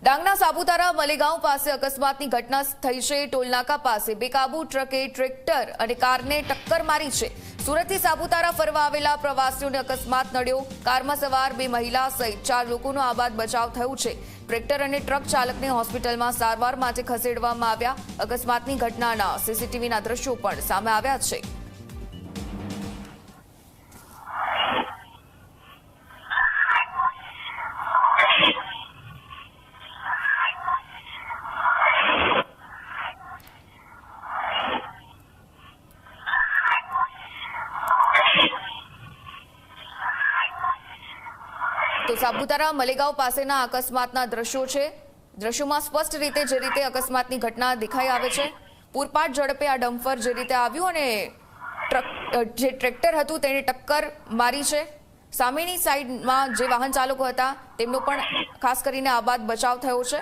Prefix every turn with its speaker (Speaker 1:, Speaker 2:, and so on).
Speaker 1: ડાંગના સાપુતારા મલેગાંવ પાસે અકસ્માતની ઘટના થઈ છે। ટોલનાકા પાસે બેકાબુ ટ્રકે ટ્રેક્ટર અને કારને ટક્કર મારી છે। સુરતથી સાપુતારા ફરવા આવેલા પ્રવાસીઓને અકસ્માત નડ્યો। કારમાં સવાર 2 મહિલા સહિત 4 લોકોનો આબાદ બચાવ થયો છે। ટ્રેક્ટર અને ટ્રક ચાલકને હોસ્પિટલમાં સારવાર માટે ખસેડવામાં આવ્યા। અકસ્માતની ઘટનાના સીસીટીવીના દ્રશ્યો પણ સામે આવ્યા છે। તો સાપુતારા મલેગાંવ પાસેના અકસ્માતના દ્રશ્યો છે। દ્રશ્યોમાં સ્પષ્ટ રીતે જે રીતે અકસ્માતની ઘટના દેખાઈ આવે છે। પૂરપાટ ઝડપે આ ડમ્પર જે રીતે આવ્યું અને જે ટ્રેક્ટર હતું તેને ટક્કર મારી છે। સામેની સાઈડમાં જે વાહન ચાલકો હતા તેમનો પણ ખાસ કરીને આબાદ બચાવ થયો છે।